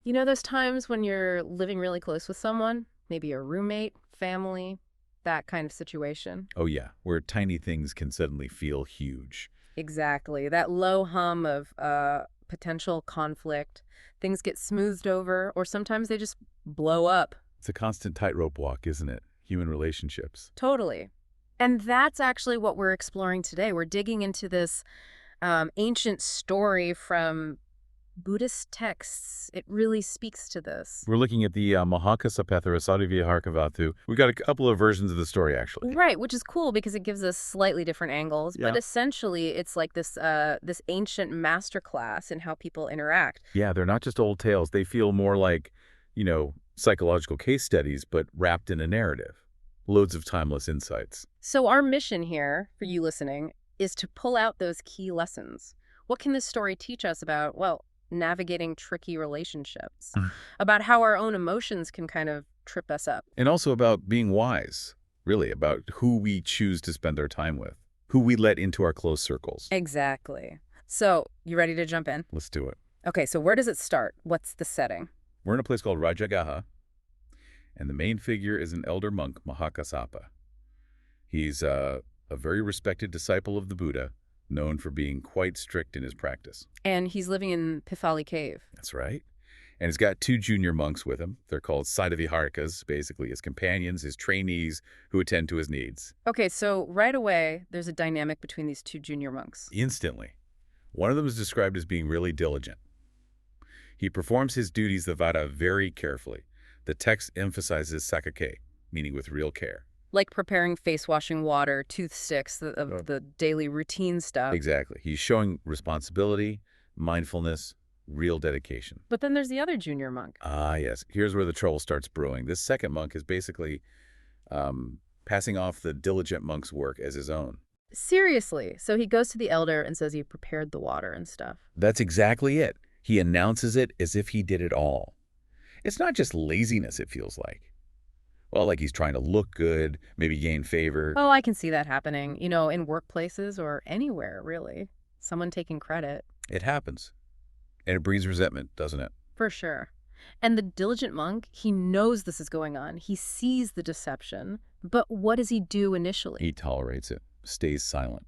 You know those times when you're living really close with someone? Maybe a roommate, family, that kind of situation? Oh yeah, where tiny things can suddenly feel huge. Exactly. That low hum of potential conflict. Things get smoothed over, or sometimes they just blow up. It's a constant tightrope walk, isn't it? Human relationships. Totally. And that's actually what we're exploring today. We're digging into this ancient story from Buddhist texts. It really speaks to this. We're looking at the Mahākassapa Thera Saddhivihārika Vatthu. We've got a couple of versions of the story, actually. Right, which is cool because it gives us slightly different angles. Yeah. But essentially, it's like this ancient masterclass in how people interact. Yeah, they're not just old tales. They feel more like, psychological case studies, but wrapped in a narrative. Loads of timeless insights. So our mission here, for you listening, is to pull out those key lessons. What can this story teach us about, well, navigating tricky relationships, about how our own emotions can kind of trip us up? And also about being wise, really, about who we choose to spend our time with, who we let into our close circles. Exactly. So, you ready to jump in? Let's do it. Okay, so where does it start? What's the setting? We're in a place called Rajagaha, and the main figure is an elder monk, Mahākassapa. He's a very respected disciple of the Buddha, known for being quite strict in his practice. And he's living in Pifali Cave. That's right. And he's got 2 junior monks with him. They're called Saddhivihārikas, basically his companions, his trainees, who attend to his needs. Okay, so right away, there's a dynamic between these 2 junior monks. Instantly. One of them is described as being really diligent. He performs his duties, the vada, very carefully. The text emphasizes sakake, meaning with real care. Like preparing face-washing water, tooth sticks, the daily routine stuff. Exactly. He's showing responsibility, mindfulness, real dedication. But then there's the other junior monk. Ah, yes. Here's where the trouble starts brewing. This second monk is basically passing off the diligent monk's work as his own. Seriously. So he goes to the elder and says he prepared the water and stuff. That's exactly it. He announces it as if he did it all. It's not just laziness, it feels like. Well, like he's trying to look good, maybe gain favor. Oh, I can see that happening, in workplaces or anywhere, really. Someone taking credit. It happens. And it breeds resentment, doesn't it? For sure. And the diligent monk, he knows this is going on. He sees the deception. But what does he do initially? He tolerates it, stays silent.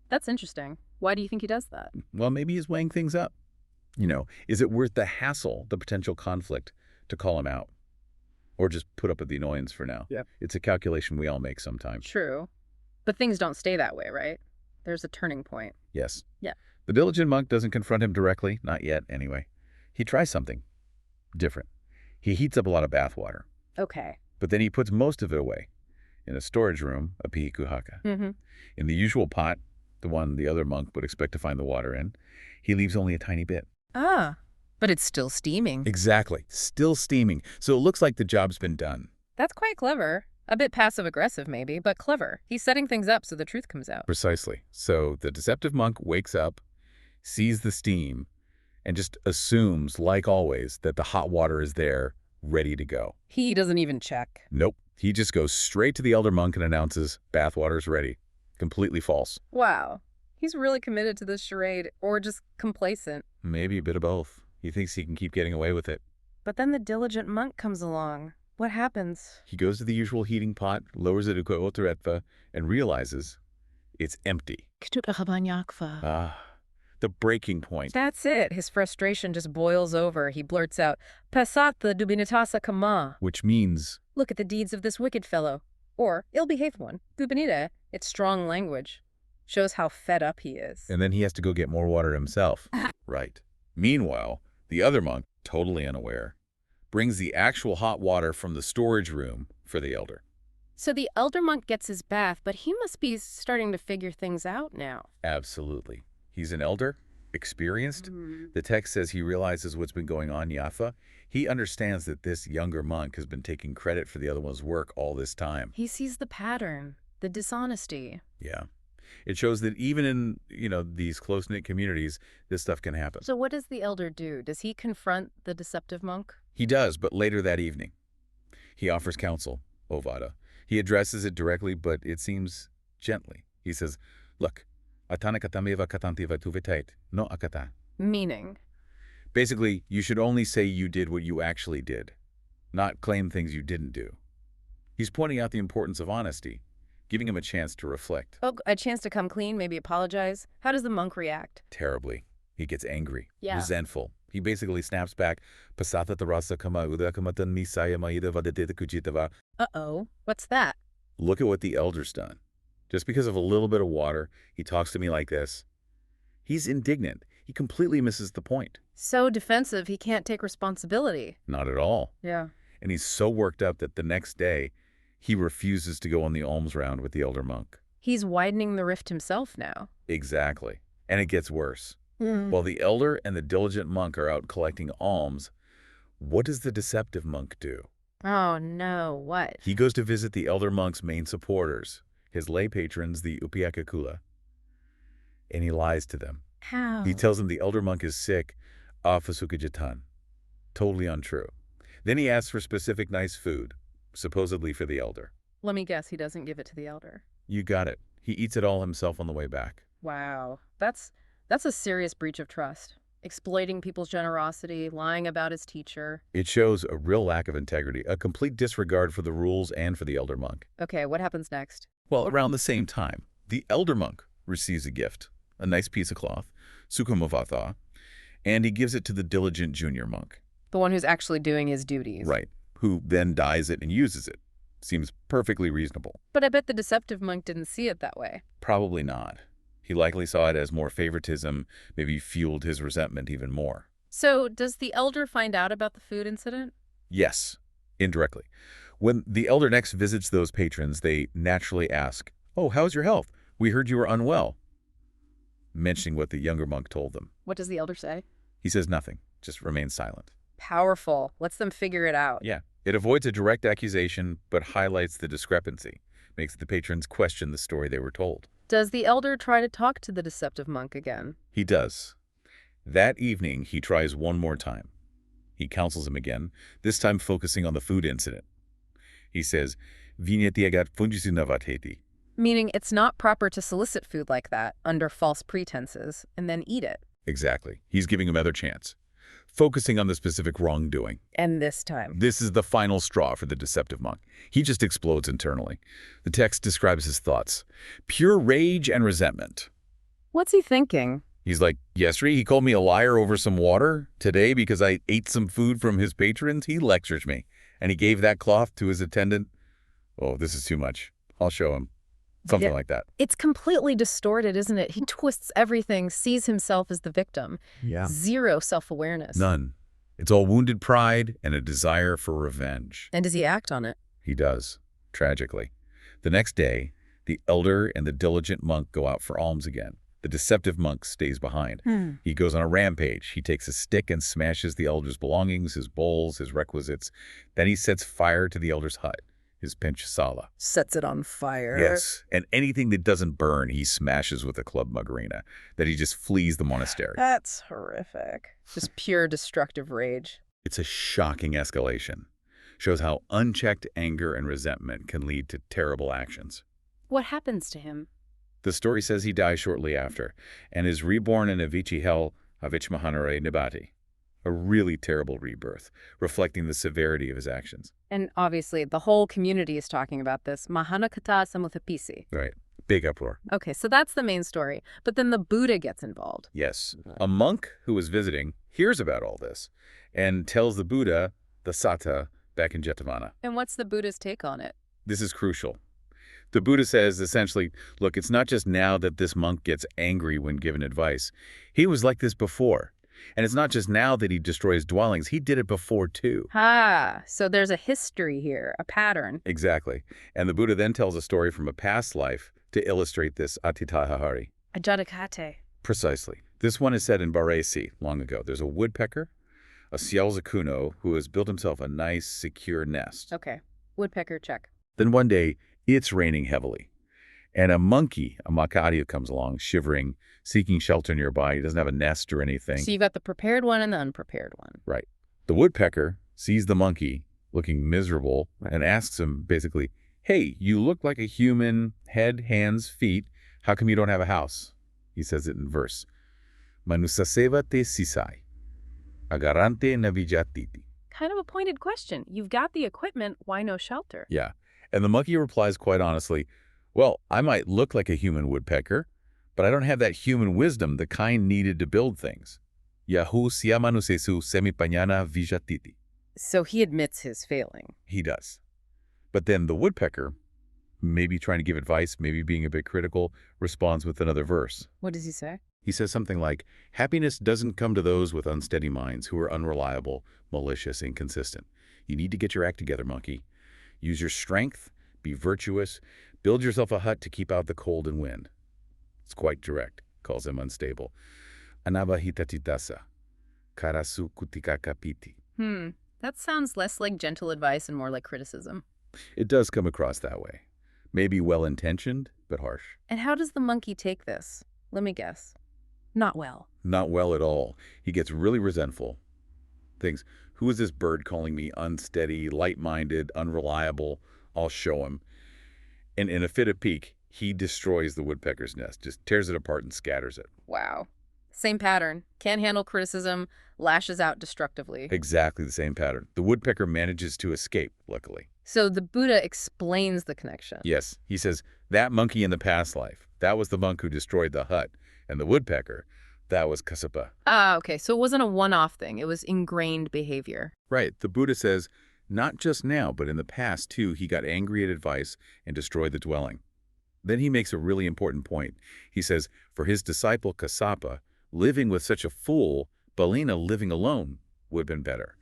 That's interesting. Why do you think he does that? Well, maybe he's weighing things up. Is it worth the hassle, the potential conflict, to call him out? Or just put up with the annoyance for now? Yeah. It's a calculation we all make sometimes. True. But things don't stay that way, right? There's a turning point. Yes. Yeah. The diligent monk doesn't confront him directly, not yet anyway. He tries something different. He heats up a lot of bath water. Okay. But then he puts most of it away in a storage room, a pihikuhaka. In the usual pot, the one the other monk would expect to find the water in, he leaves only a tiny bit. Ah, but it's still steaming. Exactly. Still steaming. So it looks like the job's been done. That's quite clever. A bit passive-aggressive, maybe, but clever. He's setting things up so the truth comes out. Precisely. So the deceptive monk wakes up, sees the steam, and just assumes, like always, that the hot water is there, ready to go. He doesn't even check. Nope. He just goes straight to the elder monk and announces, bath water's ready. Completely false. Wow. He's really committed to this charade, or just complacent. Maybe a bit of both. He thinks he can keep getting away with it. But then the diligent monk comes along. What happens? He goes to the usual heating pot, lowers it to oteretva, and realizes it's empty. Ah, the breaking point. That's it. His frustration just boils over. He blurts out, Pasatha dubinitasa kama. Which means, look at the deeds of this wicked fellow. Or ill-behaved one. Dubinita. It's strong language. Shows how fed up he is. And then he has to go get more water himself. Right. Meanwhile, the other monk, totally unaware, brings the actual hot water from the storage room for the elder. So the elder monk gets his bath, but he must be starting to figure things out now. Absolutely. He's an elder, experienced. The text says he realizes what's been going on, Yafa. He understands that this younger monk has been taking credit for the other one's work all this time. He sees the pattern, the dishonesty. Yeah. It shows that even in, these close-knit communities, this stuff can happen. So what does the elder do? Does he confront the deceptive monk? He does, but later that evening. He offers counsel, Ovada. He addresses it directly, but it seems gently. He says, look, atana katameva katantiva tuvitait, no akata. Meaning? Basically, you should only say you did what you actually did, not claim things you didn't do. He's pointing out the importance of honesty, giving him a chance to reflect. Oh, a chance to come clean, maybe apologize. How does the monk react? Terribly. He gets angry, Yeah. resentful. He basically snaps back, Mahākassapattherassa kama udakamatan misaya maida vadadita kujitava. Uh-oh, what's that? Look at what the elder's done. Just because of a little bit of water, he talks to me like this. He's indignant. He completely misses the point. So defensive, he can't take responsibility. Not at all. Yeah. And he's so worked up that the next day, he refuses to go on the alms round with the elder monk. He's widening the rift himself now. Exactly. And it gets worse. While the elder and the diligent monk are out collecting alms, what does the deceptive monk do? Oh no, what? He goes to visit the elder monk's main supporters, his lay patrons, the Upayakakula, and he lies to them. How? He tells them the elder monk is sick, afasukajatan. Totally untrue. Then he asks for specific nice food, supposedly for the elder. Let me guess, he doesn't give it to the elder. You got it. He eats it all himself on the way back. Wow. That's a serious breach of trust. Exploiting people's generosity, lying about his teacher. It shows a real lack of integrity, a complete disregard for the rules and for the elder monk. Okay, what happens next? Well, around the same time, the elder monk receives a gift, a nice piece of cloth, sukumavatha, and he gives it to the diligent junior monk. The one who's actually doing his duties. Right, who then dyes it and uses it. Seems perfectly reasonable. But I bet the deceptive monk didn't see it that way. Probably not. He likely saw it as more favoritism, maybe fueled his resentment even more. So, does the elder find out about the food incident? Yes, indirectly. When the elder next visits those patrons, they naturally ask, "Oh, how's your health? We heard you were unwell," mentioning what the younger monk told them. What does the elder say? He says nothing, just remains silent. Powerful. Lets them figure it out. Yeah, it avoids a direct accusation, but highlights the discrepancy, makes the patrons question the story they were told. Does the elder try to talk to the deceptive monk again? He does. That evening, he tries one more time. He counsels him again, this time focusing on the food incident. He says, "Vinyatyagat funjisunavateti." Meaning it's not proper to solicit food like that under false pretenses and then eat it. Exactly. He's giving him another chance, focusing on the specific wrongdoing. And this time. This is the final straw for the deceptive monk. He just explodes internally. The text describes his thoughts. Pure rage and resentment. What's he thinking? He's like, yesterday he called me a liar over some water. Today, because I ate some food from his patrons, he lectures me. And he gave that cloth to his attendant. Oh, this is too much. I'll show him. Something like that. It's completely distorted, isn't it? He twists everything, sees himself as the victim. Yeah. Zero self-awareness. None. It's all wounded pride and a desire for revenge. And does he act on it? He does, tragically. The next day, the elder and the diligent monk go out for alms again. The deceptive monk stays behind. He goes on a rampage. He takes a stick and smashes the elder's belongings, his bowls, his requisites. Then he sets fire to the elder's hut, his penchasala. Sets it on fire. Yes, and anything that doesn't burn, he smashes with a club magarina, that he just flees the monastery. That's horrific. Just pure destructive rage. It's a shocking escalation. Shows how unchecked anger and resentment can lead to terrible actions. What happens to him? The story says he dies shortly after, and is reborn in Avicii hell, Avichmahanare Nibati. A really terrible rebirth, reflecting the severity of his actions. And obviously, the whole community is talking about this. Mahākassapattherassa. Right. Big uproar. Okay, so that's the main story. But then the Buddha gets involved. Yes. A monk who was visiting hears about all this and tells the Buddha, the Sata, back in Jetavana. And what's the Buddha's take on it? This is crucial. The Buddha says, essentially, look, it's not just now that this monk gets angry when given advice. He was like this before. And it's not just now that he destroys dwellings. He did it before, too. So there's a history here, a pattern. Exactly. And the Buddha then tells a story from a past life to illustrate this atitahahari. Ajadakate. Precisely. This one is set in Baresi long ago. There's a woodpecker, a sialzakuno, who has built himself a nice, secure nest. Okay. Woodpecker, check. Then one day, it's raining heavily. And a monkey, a Makati, comes along, shivering, seeking shelter nearby. He doesn't have a nest or anything. So you've got the prepared one and the unprepared one. Right. The woodpecker sees the monkey looking miserable and asks him basically, hey, you look like a human, head, hands, feet. How come you don't have a house? He says it in verse. Manusaseva te sisai. Agarrante navijatiti. Kind of a pointed question. You've got the equipment, why no shelter? Yeah. And the monkey replies quite honestly, well, I might look like a human woodpecker, but I don't have that human wisdom the kind needed to build things. Yahu siamanusesu semipanyana vijatiti. So he admits his failing. He does. But then the woodpecker, maybe trying to give advice, maybe being a bit critical, responds with another verse. What does he say? He says something like, happiness doesn't come to those with unsteady minds who are unreliable, malicious, inconsistent. You need to get your act together, monkey. Use your strength, be virtuous, build yourself a hut to keep out the cold and wind. It's quite direct, calls him unstable. Anavahitatitasa, karasu kutikakapiti. That sounds less like gentle advice and more like criticism. It does come across that way. Maybe well-intentioned, but harsh. And how does the monkey take this? Let me guess. Not well. Not well at all. He gets really resentful. Thinks, who is this bird calling me unsteady, light-minded, unreliable? I'll show him. And in a fit of pique, he destroys the woodpecker's nest, just tears it apart and scatters it. Wow. Same pattern. Can't handle criticism, lashes out destructively. Exactly the same pattern. The woodpecker manages to escape, luckily. So the Buddha explains the connection. Yes, he says, that monkey in the past life, that was the monk who destroyed the hut. And the woodpecker, that was Kassapa. Ah, okay. So it wasn't a one-off thing. It was ingrained behavior. Right. The Buddha says, not just now, but in the past, too, he got angry at advice and destroyed the dwelling. Then he makes a really important point. He says, for his disciple Kassapa, living with such a fool, Balina living alone would have been better.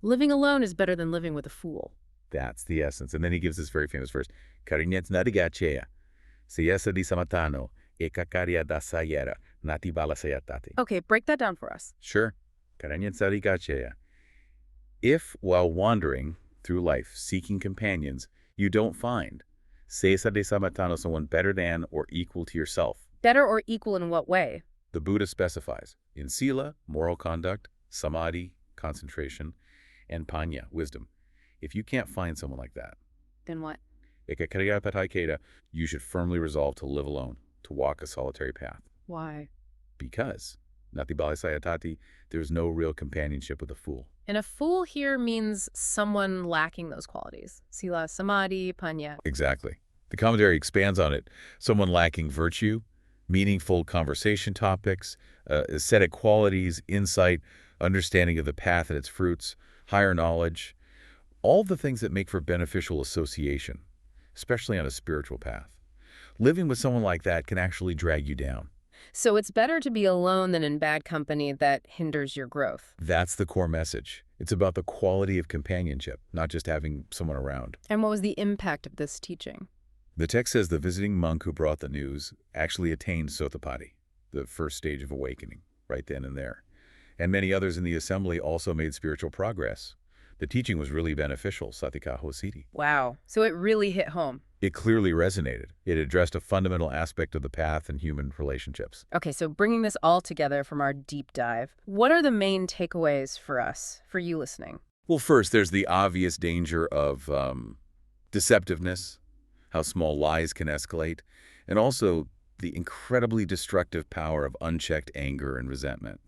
Living alone is better than living with a fool. That's the essence. And then he gives this very famous verse, Karinyat nadigacheya. Siyasa di samatano, ekakaria dasayera, nati balasayatati. Okay, break that down for us. Sure. Karinyat nadigacheya. If, while wandering through life, seeking companions, you don't find, siyasa di samatano, someone better than or equal to yourself. Better or equal in what way? The Buddha specifies, in sila, moral conduct, samadhi, concentration, and panya, wisdom. If you can't find someone like that, then what? You should firmly resolve to live alone, to walk a solitary path. Why? Because, there's no real companionship with a fool. And a fool here means someone lacking those qualities. Sila, samadhi, panya. Exactly. The commentary expands on it. Someone lacking virtue, meaningful conversation topics, ascetic qualities, insight, understanding of the path and its fruits, higher knowledge, all the things that make for beneficial association, especially on a spiritual path. Living with someone like that can actually drag you down. So it's better to be alone than in bad company that hinders your growth. That's the core message. It's about the quality of companionship, not just having someone around. And what was the impact of this teaching? The text says the visiting monk who brought the news actually attained Sotapadhi, the first stage of awakening, right then and there. And many others in the assembly also made spiritual progress. The teaching was really beneficial, Satika Hositi. Wow. So it really hit home. It clearly resonated. It addressed a fundamental aspect of the path and human relationships. Okay, so bringing this all together from our deep dive, what are the main takeaways for us, for you listening? Well, first, there's the obvious danger of deceptiveness, how small lies can escalate, and also the incredibly destructive power of unchecked anger and resentment.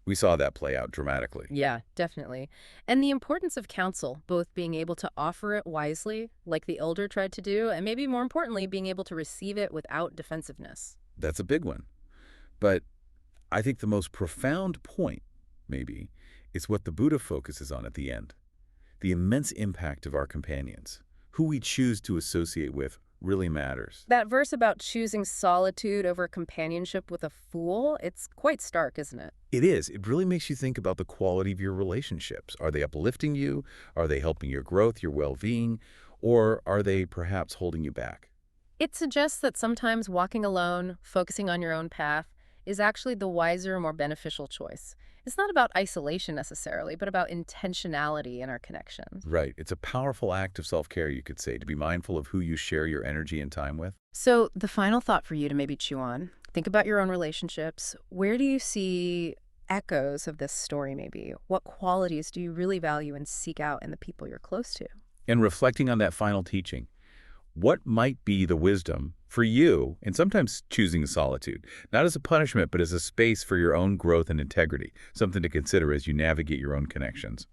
We saw that play out dramatically. Yeah, definitely. And the importance of counsel, both being able to offer it wisely, like the elder tried to do, and maybe more importantly, being able to receive it without defensiveness. That's a big one. But I think the most profound point, maybe, is what the Buddha focuses on at the end. The immense impact of our companions. Who we choose to associate with really matters. That verse about choosing solitude over companionship with a fool, it's quite stark, isn't it? It is. It really makes you think about the quality of your relationships. Are they uplifting you? Are they helping your growth, your well-being? Or are they perhaps holding you back? It suggests that sometimes walking alone, focusing on your own path, is actually the wiser, more beneficial choice. It's not about isolation necessarily, but about intentionality in our connections. Right. It's a powerful act of self-care, you could say, to be mindful of who you share your energy and time with. So the final thought for you to maybe chew on, think about your own relationships. Where do you see echoes of this story maybe? What qualities do you really value and seek out in the people you're close to? And reflecting on that final teaching, What might be the wisdom for you in sometimes choosing solitude, not as a punishment, but as a space for your own growth and integrity, something to consider as you navigate your own connections?